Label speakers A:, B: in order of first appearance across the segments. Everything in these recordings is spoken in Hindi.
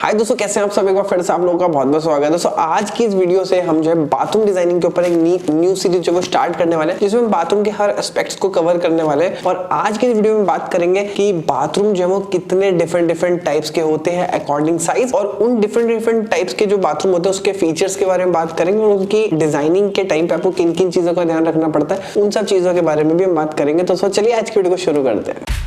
A: हाय दोस्तों, कैसे हैं आप सब। एक बार फिर से आप लोगों का बहुत बहुत स्वागत है। दोस्तों आज की इस वीडियो से हम जो है बाथरूम डिजाइनिंग के ऊपर एक न्यू सीरीज जो वो स्टार्ट करने वाले हैं, जिसमें बाथरूम के हर एस्पेक्ट्स को कवर करने वाले हैं। और आज की इस वीडियो में बात करेंगे कि बाथरूम जो है वो कितने डिफरेंट टाइप्स के होते हैं अकॉर्डिंग साइज, और उन डिफरेंट टाइप्स के जो बाथरूम होते हैं उसके फीचर्स के बारे में बात करेंगे, और उनकी डिजाइनिंग के टाइम पे आपको किन किन चीजों का ध्यान रखना पड़ता है, उन सब चीजों के बारे में भी हम बात करेंगे। तो चलिए आज की वीडियो को शुरू करते हैं।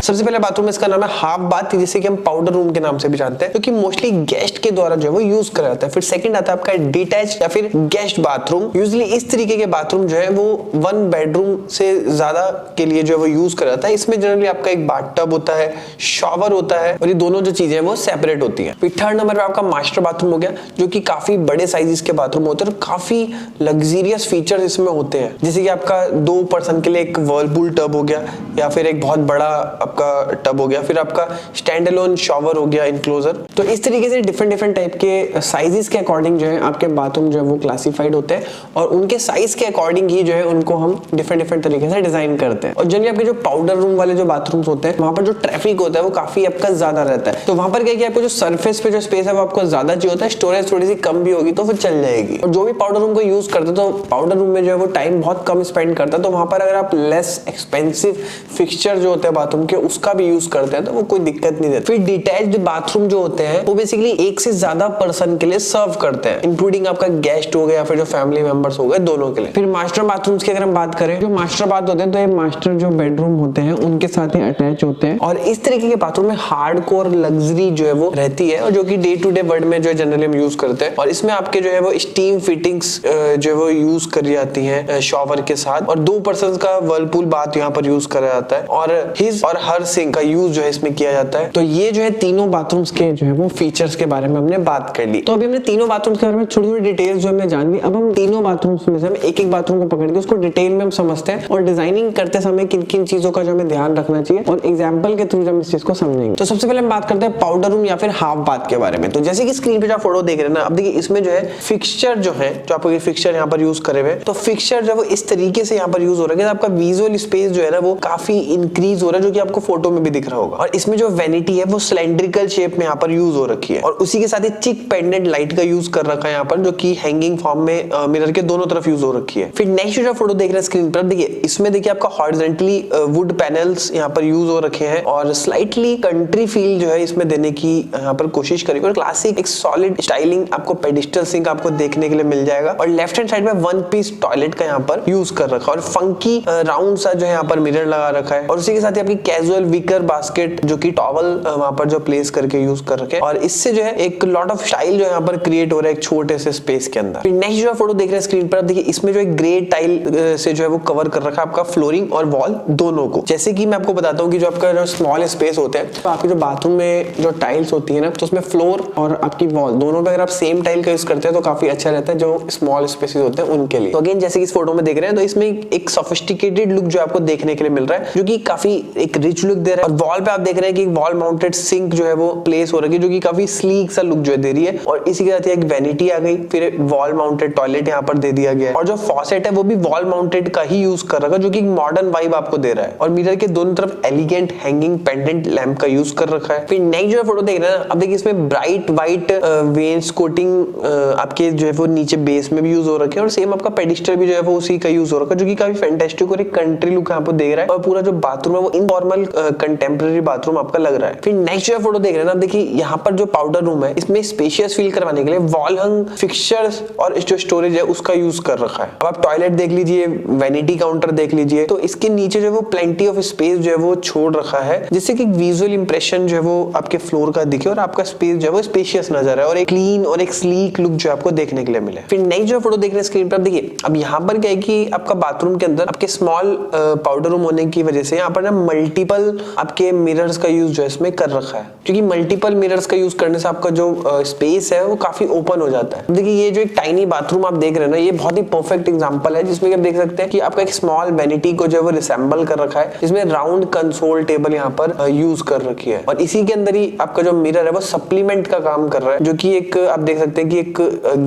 A: सबसे पहले बाथरूम इसका नाम है हाफ बाथ, जिसे कि हम पाउडर रूम के नाम से भी जानते हैं, क्योंकि मोस्टली गेस्ट के द्वारा जो है वो यूज करा जाता है। फिर सेकंड आता है आपका डिटैच या फिर गेस्ट बाथरूम। यूजुअली इस तरीके के बाथरूम जो है वो 1 बेडरूम से ज्यादा के लिए जो है वो यूज करा जाता है। इसमें जनरली आपका एक बाथटब होता है, शॉवर होता है, और ये दोनों जो चीजें हैं वो सेपरेट होती है। फिर थर्ड नंबर पे आपका मास्टर बाथरूम हो गया, जो कि काफी बड़े साइजेस के बाथरूम होते हैं और काफी लग्जरियस फीचर्स इसमें होते हैं, जैसे कि आपका 2 पर्सन के लिए एक व्हर्लपूल टब हो गया, या फिर एक बहुत बड़ा आपका टब हो गया, फिर आपका स्टैंड अलोन शॉवर हो गया इनक्लोजर। तो इस तरीके से डिफरेंट टाइप के साइजेस के अकॉर्डिंग जो है आपके बाथरूम जो है वो क्लासिफाइड होते हैं, और उनके साइज के अकॉर्डिंग ही जो है उनको हम डिफरेंट तरीके से डिजाइन करते हैं। और जनरली आपके जो पाउडर रूम वाले जो बाथरूम्स होते हैं, वहां पर जो ट्रैफिक होता है वो काफी आपका ज्यादा रहता है। तो वहां पर क्या है कि आपको जो सरफेस पे जो स्पेस है वो आपको ज्यादा चाहिए होता है, स्टोरेज थोड़ी सी कम भी होगी तो फिर चल जाएगी। और जो भी पाउडर रूम को यूज करते हैं तो पाउडर रूम में जो है वो टाइम बहुत कम स्पेंड करता है, तो वहां पर अगर आप लेस एक्सपेंसिव फिक्सचर जो होते हैं बाथरूम के उसका भी यूज करते हैं तो वो कोई दिक्कत नहीं देता। फिर डिटैच्ड बाथरूम जो होते हैं वो बेसिकली एक से ज्यादा पर्सन के लिए सर्व करते हैं, इंक्लूडिंग आपका गेस्ट हो गया या फिर जो फैमिली मेंबर्स हो गए, दोनों के लिए। फिर मास्टर बाथरूम्स की अगर हम बात करें, जो मास्टर बाथ होते हैं तो ये मास्टर जो बेडरूम होते हैं उनके साथ ही अटैच होते हैं, और इस तरीके के बाथरूम में हार्डकोर लग्जरी जो है वो रहती है, और जो कि डे टू डे वर्ल्ड में जो जनरली हम यूज करते हैं। और इसमें आपके जो है वो स्टीम फिटिंग्स जो है वो यूज करी जाती है शॉवर के साथ, और 2 पर्सन का व्हर्लपूल बाथ यहाँ पर यूज करा जाता है, और हिज और हर सिंक का यूज जो है इसमें किया जाता है। तो ये जो है तीनों बाथरूम्स के जो है वो फीचर्स के बारे में हमने बात कर ली। तो अभी हमने तीनों बाथरूम्स के बारे में छोटी डिटेल्स जो हमने जान ली। अब हम तीनों बाथरूम्स में से हम एक बाथरूम को पकड़ के उसको डिटेल में हम समझते हैं, और डिजाइनिंग करते समय किन किन चीजों का जो हमें ध्यान रखना चाहिए, और एग्जाम्पल के थ्रू हम इस चीज को समझेंगे। तो सबसे पहले हम बात करते हैं पाउडर रूम या फिर हाफ बाथ के बारे में। तो जैसे कि स्क्रीन पे जो फोटो देख रहे हैं ना, अब देखिए इसमें जो है फिक्सचर जो है, जो आपको ये फिक्सचर यहाँ पर यूज करे हुए, तो फिक्सचर जो है वो इस तरीके से यहाँ पर यूज हो रहा है, आपका विजुअल स्पेस जो है ना वो काफी इंक्रीज हो रहा है, जो कि आपको फोटो में भी दिख रहा होगा। और इसमें जो वैनिटी है वो सिलेंड्रिकल शेप में यहाँ पर यूज हो रखी है, और उसी के साथ ही चिक पेंडेंट लाइट का यूज कर रखा है यहाँ पर, जो कि हैंगिंग फॉर्म में मिरर के दोनों तरफ यूज हो रखी है। फिर नेक्स्ट जो फोटो देख रहे हैं स्क्रीन पर, देखिए इसमें देखिए आपका हॉरिजॉन्टली वुड पैनल्स यहाँ पर यूज हो रखे हैं, और स्लाइटली कंट्री फील जो है इसमें देने की यहाँ पर कोशिश करी, और क्लासिक एक सॉलिड स्टाइलिंग आपको पेडिस्टल सिंक आपको देखने के लिए मिल जाएगा। और लेफ्ट हैंड साइड में 1 पीस टॉयलेट का यहाँ पर यूज कर रखा है, और फंकी राउंड सा जो है यहाँ पर मिरर लगा रखा है, और उसी के साथ ही आपकी कैजुअल विकर बास्केट जो कि टॉवल वहां पर जो प्लेस करके यूज कर रखे हैं, और इससे जो है एक लॉट ऑफ स्टाइल जो यहाँ पर क्रिएट हो रहा है एक छोटे से स्पेस के अंदर। नेक्स्ट जो फोटो देख रहे हैं स्क्रीन पर, देखिए इसमें जो एक ग्रे टाइल से जो है वो कवर कर रखा है आपका फ्लोरिंग और वॉल दोनों को। जैसे कि मैं आपको बताता हूँ कि जो आपका जो स्मॉल स्पेस होता है, तो आपके जो बाथरूम में जो टाइल्स होती है ना, तो उसमें फ्लोर और आपकी वॉल दोनों पे अगर आप सेम टाइल का यूज करते हैं तो काफी अच्छा रहता है जो स्मॉल स्पेसेस होते हैं उनके लिए। तो अगेन जैसे कि इस फोटो में देख रहे हैं, तो इसमें एक सोफिस्टिकेटेड लुक जो आपको देखने के लिए मिल रहा है, जो कि काफी एक रिच लुक दे रहा है। और वॉल पे आप देख रहे हैं कि वॉल माउंटेड सिंक जो है वो प्लेस हो रही है, जो कि काफी स्लीक सा लुक जो है दे रही है, और इसी के साथ एक वैनिटी आ गई, फिर वॉल माउंटेड टॉयलेट यहाँ पर दे दिया गया है, और जो फॉसेट है वो भी वॉल माउंटेड का ही यूज कर रखा है, जो कि मॉडर्न वाइब आपको दे रहा है। और मिरर के दोनों तरफ एलिगेंट हैंगिंग पेंडेंट लैंप का यूज कर रखा है। फिर नेक्स्ट जो फोटो देख रहे हैं, अब देखिए इसमें ब्राइट व्हाइट वेन्सकोटिंग आपके जो है वो नीचे बेस में भी यूज हो रखे हैं, और सेम आपका पेडिस्टल भी जो है वो उसी का यूज हो रखा है, जो कि काफी फैंटास्टिक और एक कंट्री लुक यहाँ पर दे रहा है, और पूरा जो बाथरूम है वो इनफॉर्मल कंटेम्पररी बाथरूम आपका लग रहा है। फिर नेक्स्ट जो फोटो देख रहे हैं ना, देखिए यहाँ पर जो पाउडर रूम है इसमें स्पेशियस फील करवाने के लिए वॉल हंग फिक्सचर्स और जो स्टोरेज है उसका यूज कर रखा है। अब आप टॉयलेट देख लीजिए, वैनिटी काउंटर देख लीजिए, तो इसके नीचे जो वो प्लेंटी ऑफ स्पेस जो है वो छोड़ रखा है, जिससे कि विजुअल इंप्रेशन जो है वो आपके फ्लोर का दिखे, और आपका स्पेस जो है वो स्पेशियस नजर है, और एक क्लीन और एक स्लीक लुक जो आपको देखने के लिए मिले। फिर नेक्स्ट जो फोटो देख रहे हैं स्क्रीन पर, देखिए अब यहाँ पर क्या है कि आपका बाथरूम के अंदर आपके स्मॉल पाउडर रूम होने की वजह से यहाँ पर ना मल्टीपल आपके मिरर्स का यूज जो है इसमें कर रखा है, क्योंकि मल्टीपल मिरर्स का यूज करने से आपका जो स्पेस है वो काफी ओपन हो जाता है। देखिए ये जो एक टाइनी बाथरूम आप देख रहे हैं ना, ये बहुत ही परफेक्ट एग्जांपल है, जिसमें आप देख सकते हैं कि आपका एक स्मॉल वैनिटी को जो है वो रिसेंबल कर रखा है, जिसमें राउंड कंसोल टेबल यहाँ पर यूज कर रखी है, और इसी के अंदर ही आपका जो मिरर है वो सप्लीमेंट का काम कर रहा है, जो कि एक आप देख सकते हैं कि एक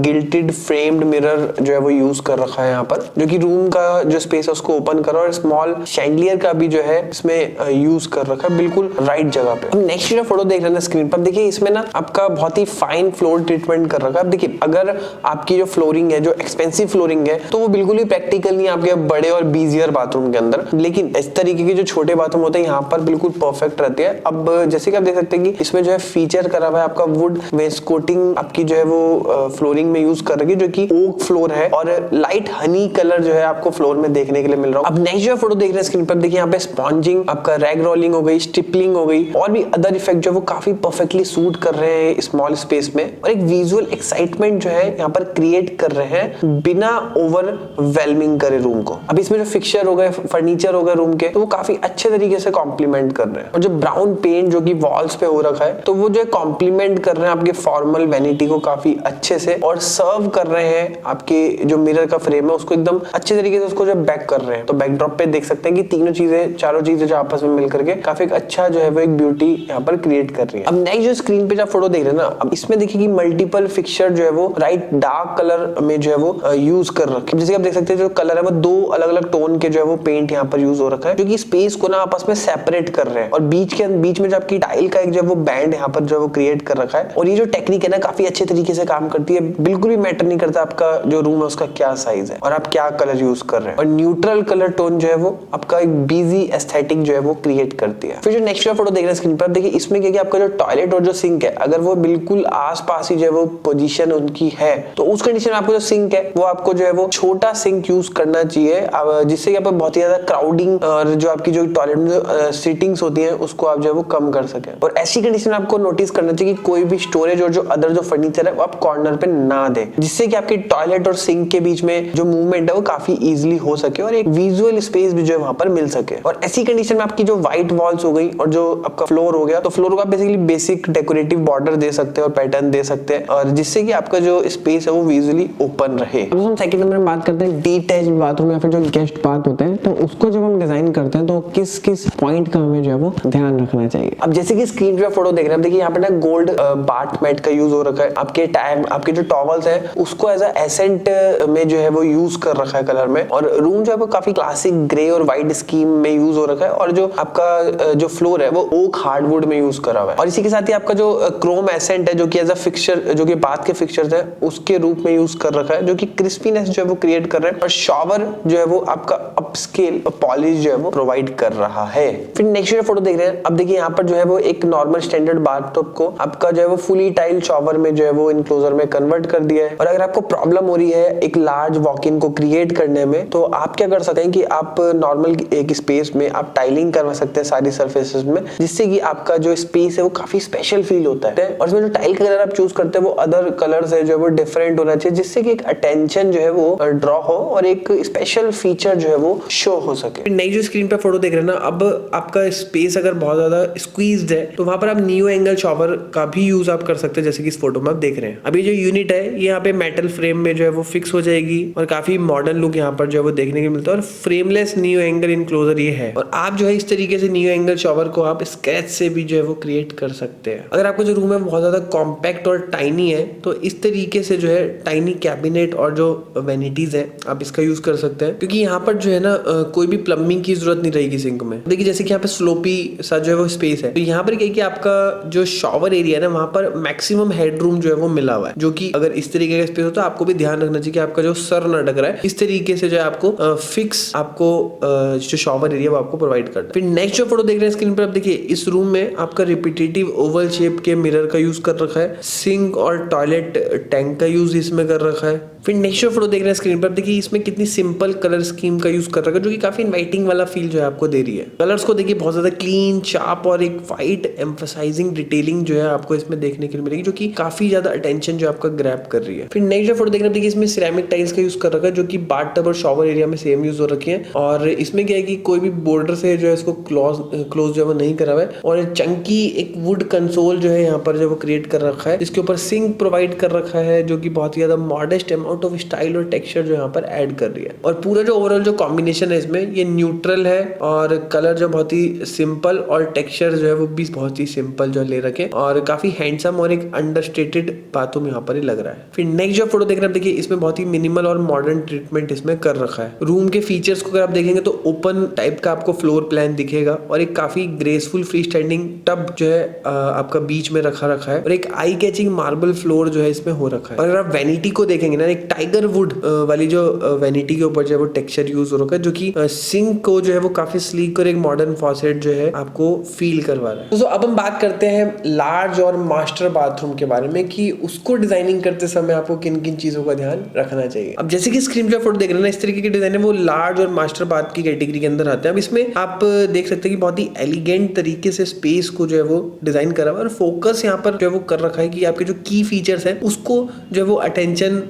A: गिल्टेड फ्रेम्ड मिरर जो है वो यूज कर रखा है यहाँ पर, जो कि रूम का जो स्पेस है उसको ओपन कर रहा है, और स्मॉल शैंडलियर का भी जो है इसमें यूज कर रखा है बिल्कुल राइट जगह पे। अब नेक्स्ट जो फोटो देख रहे हैं स्क्रीन पर, देखिए इसमें ना आपका बहुत ही फाइन फ्लोर ट्रीटमेंट कर रखा है। अब देखिए अगर आपकी जो फ्लोरिंग है, जो एक्सपेंसिव फ्लोरिंग है, तो वो बिल्कुल ही प्रैक्टिकल नहीं है आपके बड़े और बीजियर बाथरूम के अंदर, लेकिन इस तरीके के जो छोटे बाथरूम होते हैं यहाँ पर बिल्कुल परफेक्ट रहते हैं। अब जैसे कि आप देख सकते हैं कि इसमें जो है फीचर करा हुआ है आपका वुड वेस्कोटिंग आपकी जो है वो फ्लोरिंग में यूज कर रखी है, जो कि ओक फ्लोर है और लाइट हनी कलर जो है आपको फ्लोर में देखने के लिए मिल रहा है। अब नेक्स्ट जो फोटो देख रहे हैं स्क्रीन पर, देखिए यहाँ पे स्पॉन्जिंग, आपका रैग रोलिंग हो गई, स्टिपलिंग हो गई और भी अदर इफेक्ट जो वो काफी परफेक्टली सूट कर रहे हैं स्मॉल स्पेस में, और एक विजुअल एक्साइटमेंट जो है यहाँ पर क्रिएट कर रहे हैं बिना ओवरवेलमिंग करे रूम को। अब इसमें जो फिक्सचर हो गए, फर्नीचर हो गए रूम के, तो वो काफी अच्छे तरीके से कॉम्प्लीमेंट कर रहे हैं। और जो ब्राउन पेंट जो कि वॉल्स पे हो रखा है, तो वो जो कॉम्प्लीमेंट कर रहे हैं आपके फॉर्मल वैनिटी को काफी अच्छे से, और सर्व कर रहे हैं आपके जो मिरर का फ्रेम है उसको एकदम अच्छे तरीके से उसको जो बैक कर रहे हैं। तो बैकड्रॉप पे देख सकते हैं कि तीनों चीजें, चारों चीजें जो आपस में मिलकर के काफी अच्छा जो है वो एक ब्यूटी यहाँ पर क्रिएट कर रही है। अब नेक्स्ट जो स्क्रीन पे जो फोटो देख रहे हैं ना, अब इसमें देखिए कि मल्टीपल फिक्सचर जो है वो राइट डार्क कलर में जो है वो यूज कर रखे हैं। जैसे आप देख सकते हैं जो कलर है वो दो अलग अलग टोन के जो है वो पेंट यहाँ पर यूज हो रखा है, जो कि स्पेस को ना आपस में सेपरेट कर रहे हैं, और बीच में जो आपकी टाइल का एक जो है वो बैंड यहाँ पर जो है वो क्रिएट कर रखा है। और ये जो टेक्निक है ना काफी अच्छे तरीके से काम करती है, बिल्कुल भी मैटर नहीं करता आपका जो रूम है उसका क्या साइज है और आप क्या कलर यूज कर रहे हैं, और न्यूट्रल कलर टोन जो है वो आपका एक बीजी एस्थेटिक जो है वो क्रिएट करती है। फिर जो नेक्स्ट फोटो देख रहे हैं स्क्रीन पर, देखिए इसमें क्या आपका जो टॉयलेट और जो सिंक है, अगर वो बिल्कुल आसपास ही जो है वो पोजीशन उनकी है, तो उस कंडीशन में आपको जो सिंक है वो आपको जो है वो छोटा सिंक यूज करना चाहिए, जिससे कि आप बहुत ही ज्यादा क्राउडिंग और जो आपकी जो टॉयलेट में जो सिटिंग्स होती है उसको आप जो है वो कम कर सके। और ऐसी कंडीशन में आपको नोटिस करना चाहिए कि कोई भी स्टोरेज और जो अदर जो फर्नीचर है वो आप कॉर्नर पे ना दे, जिससे कि आपकी टॉयलेट और सिंक के बीच में जो मूवमेंट है वो काफी इजीली हो सके और एक विजुअल स्पेस भी जो है वहां पर मिल सके। और ऐसी कंडीशन में आपकी जो व्हाइट वॉल्स हो गई और जो आपका फ्लोर हो गया, तो फ्लोर को आप बेसिकली बेसिक डेकोरेटिव बॉर्डर दे सकते हैं और पैटर्न दे सकते हैं, और जिससे कि आपका जो स्पेस है वो विजुअली ओपन रहे। अब हम सेकंड नंबर में बात करते हैं डीटैच्ड बाथरूम या फिर जो गेस्ट बाथ होते हैं, तो उसको जब हम डिजाइन करते हैं तो किस किस पॉइंट का हमें जो है वो ध्यान रखना चाहिए। अब जैसे कि स्क्रीन पे फोटो देख रहे हैं, देखिए यहाँ पे ना गोल्ड बाथ मैट का यूज हो रखा है, आपके जो टॉवल्स है उसको एज एसेंट में जो है वो यूज कर रखा है कलर में, और रूम जो है वो काफी क्लासिक ग्रे और व्हाइट स्कीम में यूज हो रखा है, और जो आपका जो फ्लोर है वो ओक हार्डवुड में यूज करा हुआ है। और इसी के साथ ही आपका जो क्रोम एसेंट है जो कि एज अ फिक्सचर, जो कि बाथ के फिक्सचर्स है उसके रूप में यूज कर रखा है, जो कि क्रिस्पीनेस जो है वो क्रिएट कर रहा है, और शॉवर जो है वो आपका अपस्केल पॉलिश जो है वो प्रोवाइड कर रहा है। फिर नेक्स्ट जो फोटो देख रहे हैं, अब देखिए यहाँ पर जो है वो एक नॉर्मल स्टैंडर्ड बाथटब को आपका जो है वो फुली टाइल शॉवर में जो है वो इनक्लोजर में कन्वर्ट कर दिया है। और अगर आपको प्रॉब्लम हो रही है एक लार्ज वॉक इन को क्रिएट करने में, तो आप क्या कर सकते हैं कि आप नॉर्मल एक स्पेस में आप टाइलिंग करवा सकते हैं सारी सर्फेसेस में, जिससे कि आपका जो स्पेस है वो काफी स्पेशल फील होता है। और इसमें जो टाइल का कलर आप चूज करते हैं वो अदर कलर्स है जो है वो डिफरेंट होना चाहिए, जिससे कि एक अटेंशन जो है वो ड्रॉ हो और एक स्पेशल फीचर जो है वो शो हो सके। नई जो स्क्रीन पे फोटो देख रहे हैं ना, अब आपका स्पेस अगर बहुत ज्यादा स्क्वीज्ड है तो वहां पर आप नियो एंगल शॉवर का भी यूज आप कर सकते हैं, जैसे कि इस फोटो में आप देख रहे हैं। अभी जो यूनिट है ये यहाँ पे मेटल फ्रेम में जो है वो फिक्स हो जाएगी, और काफी मॉडर्न लुक यहाँ पर जो है वो देखने को मिलता है, और फ्रेमलेस नियो एंगल इनक्लोजर ये है। और आप जो है इस तरीके से नियो एंगल शॉवर को आप स्केच से भी जो है वो क्रिएट कर सकते हैं। अगर आपका जो रूम है बहुत ज्यादा कॉम्पैक्ट और टाइनी है, तो इस तरीके से जो है टाइनी कैबिनेट और जो वेनिटीज है आप इसका यूज कर सकते हैं, क्योंकि यहाँ पर जो है ना कोई भी प्लम्बिंग की जरूरत नहीं रहेगी सिंक में। देखिए जैसे कि यहाँ पे स्लोपी सा जो है वो स्पेस है, तो यहाँ पर क्या है कि आपका जो शॉवर एरिया है ना वहां पर मैक्सिमम हेडरूम जो है वो मिला हुआ है, जो कि अगर इस तरीके का स्पेस हो तो आपको भी ध्यान रखना चाहिए कि आपका जो सर ना अटक रहा है, इस तरीके से जो है आपको फिक्स आपको जो शॉवर एरिया वो आपको प्रोवाइड करना है। फिर नेक्स्ट जो फोटो देख रहे हैं स्क्रीन पर, आप देखिए इस रूम में आपका रिपीटेटिव ओवल शेप के मिरर का यूज कर रखा है, सिंक और टॉयलेट टैंक का यूज इसमें कर रखा है। फिर नेक्स्ट फोटो देख रहे हैं स्क्रीन पर, देखिए इसमें कितनी सिंपल कलर स्कीम का यूज कर रखा है, जो कि काफी इनवाइटिंग वाला फील जो है आपको दे रही है। कलर्स को देखिए बहुत ज्यादा क्लीन, शार्प और एक वाइट एम्फसाइजिंग डिटेलिंग जो है आपको इसमें देखने के लिए मिलेगी, जो कि काफी ज्यादा अटेंशन जो आपका ग्रैब कर रही है। फिर नेक्स्ट जो फोटो देख रहे हैं, देखिए इसमें सिरेमिक टाइल्स का यूज कर रखा है, जो कि बाथटब और शॉवर एरिया में सेम यूज हो रखी है, और इसमें क्या है कि कोई भी बॉर्डर से जो है इसको क्लोज जो है वो नहीं करा हुआ है, और चंकी एक वुड कंसोल जो है यहाँ पर जो वो क्रिएट कर रखा है, इसके ऊपर सिंक प्रोवाइड कर रखा है, जो कि बहुत ही ज्यादा मॉडेस्ट अमाउंट ऑफ स्टाइल और टेक्सचर जो यहाँ पर ऐड कर रही है। और पूरा जो ओवरऑल जो कॉम्बिनेशन है इसमें ये न्यूट्रल है, और कलर जो बहुत ही सिंपल और टेक्सचर जो है वो भी बहुत ही सिंपल जो ले रखे, और काफी हैंडसम और एक अंडरस्टेटेड बाथरूम यहाँ पर ही लग रहा है। फिर नेक्स्ट जो फोटो देख रहे हैं, देखिए इसमें बहुत ही मिनिमल और मॉडर्न ट्रीटमेंट इसमें कर रखा है। रूम के फीचर्स को अगर आप देखेंगे तो ओपन टाइप का आपको फ्लोर प्लान दिखेगा और एक काफी ग्रेसफुल फ्री स्टैंडिंग टब जो है आपका बीच में रखा है और एक आई कैचिंग मार्बल फ्लोर जो है इसमें हो रखा है। और अगर आप वैनिटी को देखेंगे ना, एक टाइगर वुड वाली जो वैनिटी के ऊपर जो है वो टेक्सचर यूज हो रखा है, जो कि सिंक को जो है वो काफी स्लीक और एक मॉडर्न फॉसेट जो है आपको फील करवा रहा है। तो अब हम बात करते हैं लार्ज और मास्टर बाथरूम के बारे में कि उसको डिजाइनिंग करते समय आपको किन किन चीजों का ध्यान रखना चाहिए। अब जैसे कि स्क्रीन पे फोटो देख रहे हैं ना, इस तरीके के डिजाइन है वो लार्ज और मास्टर बाथ की कैटेगरी के अंदर आते हैं। अब इसमें आप देख सकते हैं कि बहुत ही एलिगेंट तरीके से स्पेस को जो है वो डिजाइन करा हुआ है और फोकस यहाँ पर जो है वो कर रखा है कि आपके जो की फीचर्स है उसको जो है वो अटेंशन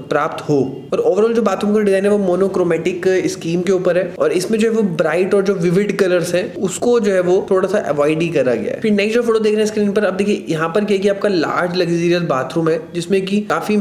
A: प्राप्त हो। और ओवरऑल जो बाथरूम का डिजाइन है वो मोनोक्रोमेटिक स्कीम के ऊपर है और इसमें जो है वो ब्राइट और जो विविड कलर्स है उसको जो है वो थोड़ा सा अवॉइड ही करा गया है। फिर नेक्स्ट जो फोटो देख रहे हैं स्क्रीन पर, अब देखिए यहाँ पर क्या है कि आपका लार्ज लग्जरियस बाथरूम है जिसमें कि काफी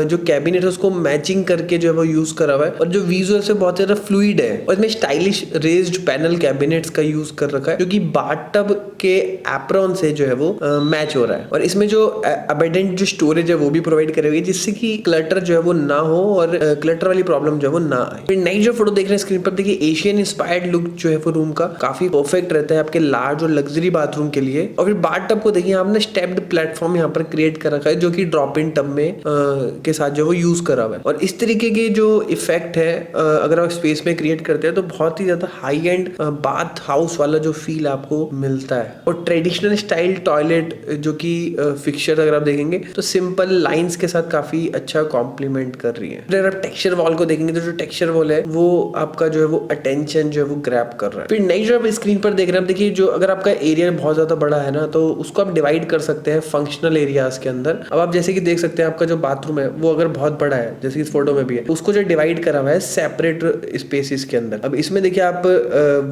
A: जो कैबिनेट है उसको मैचिंग करके जो है वो यूज करा हुआ है और जो विजुअल से बहुत ज्यादा फ्लूइड है और इसमें स्टाइलिश रेज्ड पैनल कैबिनेट्स का यूज कर रखा है जो कि बाथटब के एप्रॉन से जो है वो मैच हो रहा है। और इसमें जो अबेंडेंट जो स्टोरेज है वो भी प्रोवाइड करे हुए जिससे कि क्लटर जो है वो ना हो और क्लटर वाली प्रॉब्लम जो है वो ना आए। फिर नेक्स्ट जो फोटो देख रहे हैं स्क्रीन पर, देखिए एशियन इंस्पायर्ड लुक जो है वो रूम का काफी परफेक्ट रहता है आपके लार्ज और लग्जरी बाथरूम के लिए। और फिर बाथटब को देखिए आपने स्टेप्ड प्लेटफॉर्म यहाँ पर क्रिएट कर रखा है जो कि ड्रॉप इन टब में के साथ जो वो यूज करा हुआ है। और इस तरीके के जो इफेक्ट है अगर आप स्पेस में क्रिएट करते हैं तो बहुत ही ज्यादा हाई एंड बाथ हाउस वाला जो फील आपको मिलता है। और ट्रेडिशनल स्टाइल टॉयलेट जो कि फिक्सचर अगर आप देखेंगे तो सिंपल लाइंस के साथ काफी अच्छा कॉम्प्लीमेंट कर रही है। अगर आप टेक्सचर वॉल को देखेंगे तो जो टेक्सचर वॉल है वो आपका जो है वो अटेंशन जो है वो ग्रैब कर रहा है। फिर नेक्स्ट जो आप स्क्रीन पर देख रहे हैं, देखिए जो अगर आपका एरिया बहुत ज्यादा बड़ा है ना तो उसको आप डिवाइड कर सकते हैं फंक्शनल एरियाज के अंदर। अब आप जैसे कि देख सकते हैं आपका जो बाथरूम है वो अगर बहुत बड़ा है जैसे कि इस फोटो में भी है, उसको जो डिवाइड करा हुआ है सेपरेट स्पेसिस के अंदर। अब इसमें देखिए आप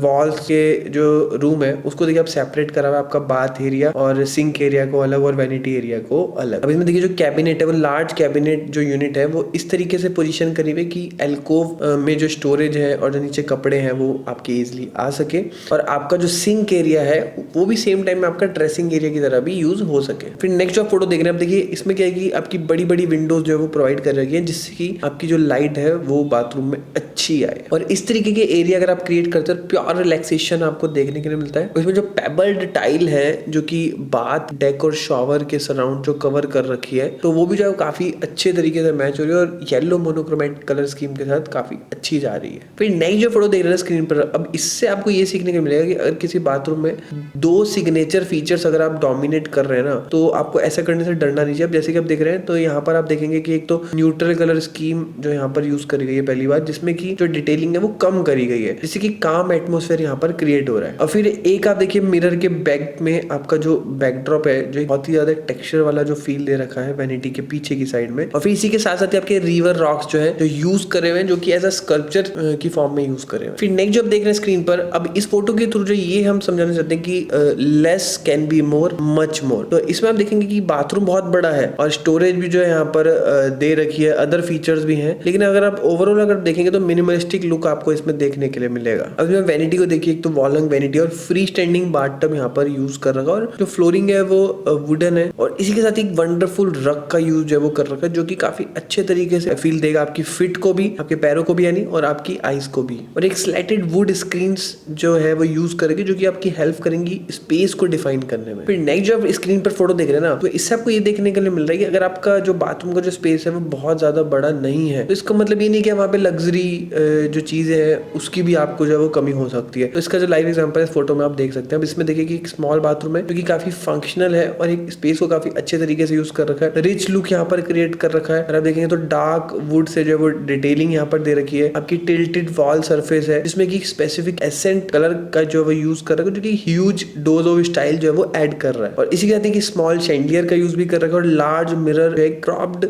A: वॉल्स के जो रूम है उसको देखिए आप सेपरेट करा हुआ है, आपका बाथ एरिया और सिंक एरिया को अलग और वैनिटी एरिया को अलग। अब इसमें देखिए जो कैबिनेट है वो लार्ज कैबिनेट जो यूनिट है वो इस तरीके से पोजीशन करी हुई कि एल्कोव में जो स्टोरेज है और जो नीचे कपड़े हैं वो आपके इजिली आ सके और आपका जो सिंक एरिया है वो भी सेम टाइम में आपका ड्रेसिंग एरिया की तरह भी यूज हो सके। फिर नेक्स्ट जो फोटो देख रहे हैं आप, देखिए इसमें क्या है कि आपकी बड़ी बड़ी विंडोज जो है वो प्रोवाइड कर रखी है जिससे कि आपकी जो लाइट है वो बाथरूम में अच्छी आए। और इस तरीके के एरिया अगर आप क्रिएट करते हैं प्योर रिलैक्सेशन आपको देखने के लिए मिलता है। इसमें जो पेबल्ड टाइल है जो कि बाथ डेक और शॉवर के सराउंड जो कवर कर रखी है तो वो भी जो काफी अच्छे तरीके से मैच हो रही है और येलो मोनोक्रोमेट कलर स्कीम के साथ काफी अच्छी जा रही है। फिर नेक्स्ट जो फोटो देख रहे हैं स्क्रीन पर, अब इससे आपको ये सीखने को मिलेगा कि अगर किसी बाथरूम में दो सिग्नेचर फीचर्स अगर आप डोमिनेट कर रहे हैं ना तो आपको ऐसा करने से डरना नहीं चाहिए। अब जैसे कि आप देख रहे हैं तो यहाँ पर आप देखेंगे कि एक तो न्यूट्रल कलर स्कीम जो यहाँ पर यूज करी गई है पहली बार, जिसमें कि जो डिटेलिंग है वो कम करी गई है जिससे कि काम एटमोस्फेयर यहाँ पर क्रिएट हो रहा है। और फिर एक आप देखिए मिरर के बैक में आपका जो बैकड्रॉप है जो बहुत ही ज्यादा टेक्सचर वाला जो फील दे रखा है वैनिटी के पीछे की साइड में। और फिर इसी के साथ साथ आपके रिवर रॉक्स जो है जो यूज करे हुए हैं जो कि एज अ स्कल्पचर की फॉर्म में यूज करे हुए। फिर नेक्स्ट जो आप देख रहे हैं स्क्रीन पर, अब इस फोटो के थ्रू जो ये हम समझाना चाहते हैं कि less can be more much more. तो इसमें आप देखेंगे कि बाथरूम बहुत बड़ा है और स्टोरेज भी जो है यहाँ पर दे रखी है, अदर फीचर्स भी हैं, लेकिन अगर आप ओवरऑल अगर देखेंगे तो मिनिमलिस्टिक लुक आपको इसमें देखने के लिए मिलेगा। अब इसमें वैनिटी को देखिए, एक तो वॉलंग वैनिटी और फ्री स्टैंडिंग बाथटब यहाँ पर यूज कर रखा है और जो फ्लोरिंग है वो वुडन है और इसी के साथ एक वंडरफुल रग का यूज जो है वो कर रखा है जो कि काफी अच्छे तरीके से फील देगा आपकी फिट को भी, आपके पैरों को भी यानी और आपकी आईज को भी। और एक स्लैटेड वुड स्क्रीन्स जो है वो यूज करेगी जो कि आपकी हेल्प करेंगी स्पेस को डिफाइन करने में। फिर नेक्स्ट जो आप स्क्रीन पर फोटो देख रहे हैं ना तो इससे आपको ये देखने के लिए मिल रहा है कि अगर आपका जो बाथरूम का जो स्पेस है वो बहुत ज्यादा बड़ा नहीं है तो इसका मतलब ये नहीं कि वहाँ पे लग्जरी जो चीजें हैं उसकी भी आपको जो है वो कमी हो सकती है। तो इसका जो लाइव एग्जांपल है इस फोटो में आप देख सकते हैं। अब इसमें देखिए कि एक स्मॉल बाथरूम है जो कि काफी फंक्शनल है और एक स्पेस को काफी अच्छे तरीके से यूज कर रखा है, रिच लुक यहाँ पर क्रिएट कर रखा है। और आप देखेंगे तो डार्क वुड से जो है वो डिटेलिंग यहाँ पर दे रखी है, आपकी टिल्टेड वॉल सरफेस है जिसमें कि स्पेसिफिक एसेंट कलर का जो है यूज कर रखा है जो कि ह्यूज डोज ऑफ स्टाइल जो है वो ऐड कर रहा है। और इसी के साथ स्मॉल शैंडिलियर का यूज भी कर रखा है और लार्ज मिरर है, क्रॉप्ड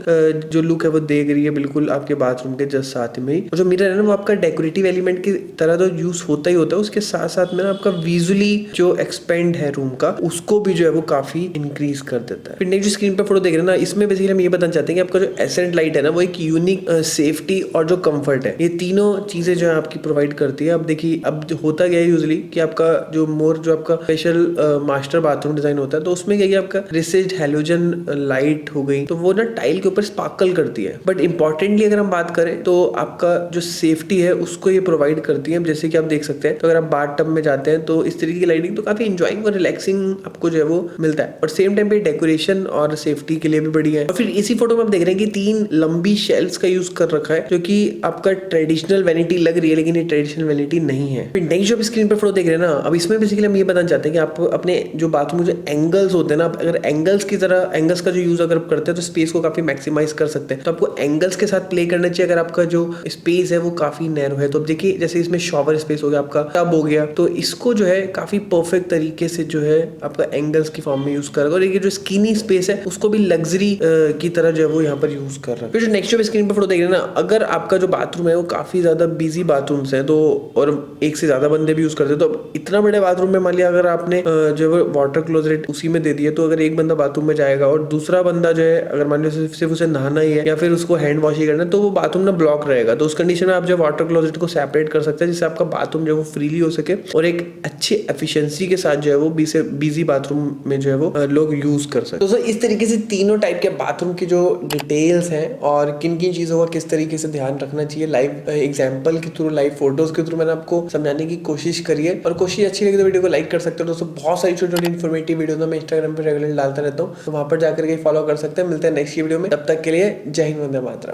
A: जो लुक है वो दे रही है बिल्कुल आपके बाथरूम के जस्ट साथ में ही। और जो मिरर है ना वो आपका डेकोरेटिव एलिमेंट की तरह तो यूज होता ही होता है, उसके साथ साथ में ना आपका विजुअली जो एक्सपेंड है रूम का उसको भी जो है वो काफी इंक्रीज कर देता है। फिर नेक्स्ट जो स्क्रीन पर फोटो देख रहे हैं ना इसमें बेसिकली हम ये बताना चाहते हैं कि आपका जो एसेंट लाइट है ना वो एक यूनिक सेफ्टी और जो कंफर्ट है ये तीनों चीजें जो है आपकी प्रोवाइड करती है। अब देखिए अब होता गया है यूजुअली कि आपका जो मोर जो आपका स्पेशल मास्टर बाथरूम डिजाइन होता है तो उसमें क्या आपका रिसेस्ड हैलोजन लाइट हो गई तो वो ना टाइल के ऊपर स्पार्कल करती है। बट इंपॉर्टेंटली अगर हम बात करें तो आपका जो सेफ्टी है उसको ये प्रोवाइड करती है। जैसे कि आप देख सकते हैं तो अगर आप बाथ टब में जाते हैं तो इस तरीके की लाइटिंग तो काफी इंजॉइंग और रिलैक्सिंग आपको जो है वो मिलता है और सेम टाइम पे डेकोरेशन और सेफ्टी के लिए भी बढ़िया है। और फिर इसी फोटो में आप देख रहे हैं कि 3 लंबी शेल्फ्स का यूज कर रखा है जो कि आपका ट्रेडिशनल वैनिटी लग रही है लेकिन ये ट्रेडिशनल वैनिटी नहीं है। फिर नेक्स्ट जो आप स्क्रीन पर फोटो देख रहे हैं ना, अब इसमें बेसिकली हम ये बताना चाहते हैं कि आप अपने जो बाथरूम जो एंगल्स होते हैं ना, अगर एंगल्स की तरह एंगल्स का जो यूज अगर करते हैं तो स्पेस को काफी मैक्सिमाइज कर सकते हैं। तो आपको एंगल्स के साथ प्ले करना चाहिए अगर आपका जो स्पेस है वो काफी नैरो है। तो अब देखिए जैसे इसमें शॉवर स्पेस हो गया, आपका टब हो गया, तो इसको जो है काफी परफेक्ट तरीके से जो है आपका एंगल्स की फॉर्म में यूज कर रहा है। और ये जो स्किनी स्पेस है उसको भी लग्जरी की तरह जो है वो यहाँ पर यूज कर रहा है। फिर जो नेक्स्ट जो स्क्रीन पर फोटो देख रहे हैं ना, अगर आपका जो बाथरूम है वो काफी ज्यादा बिजी बाथरूम्स है तो और एक से ज्यादा बंदे भी यूज करते हैं, तो इतना बड़े बाथरूम में मान लिया अगर आपने जो है वाटर क्लोजेट उसी में दे दिया तो अगर एक बंदा बाथरूम में जाएगा और दूसरा बंदा जो है अगर मान लिया सिर्फ उसे नहाना ही है या फिर उसको हैंड वॉश ही करना है तो वो बाथरूम ना ब्लॉक रहेगा। तो उस कंडीशन में आप जो वाटर क्लोजेट को सेपरेट कर सकते हैं जिससे आपका बाथरूम जो है वो फ्रीली हो सके और एक अच्छी एफिशिएंसी के साथ जो है वो बिजी बाथरूम में जो है वो लोग यूज कर सकते हैं। दोस्तों इस तरीके से तीनों टाइप के बाथरूम की जो डिटेल्स हैं और किन किन चीजों का किस तरीके से ध्यान रखना चाहिए लाइव एग्जांपल के थ्रू, लाइव फोटोज के थ्रू मैंने आपको समझाने की कोशिश करी है। और कोशिश अच्छी लगी तो वीडियो को लाइक कर सकते हो। दोस्तों बहुत सारी छोटी छोटी इन्फॉर्मेटिव वीडियो मैं इंस्टाग्राम पे रेगुलर डालता रहता हूँ, तो वहां पर जाकर के फॉलो कर सकते हैं। मिलते हैं नेक्स्ट वीडियो में, तब तक के लिए जय हिंद, वंदे मातरम।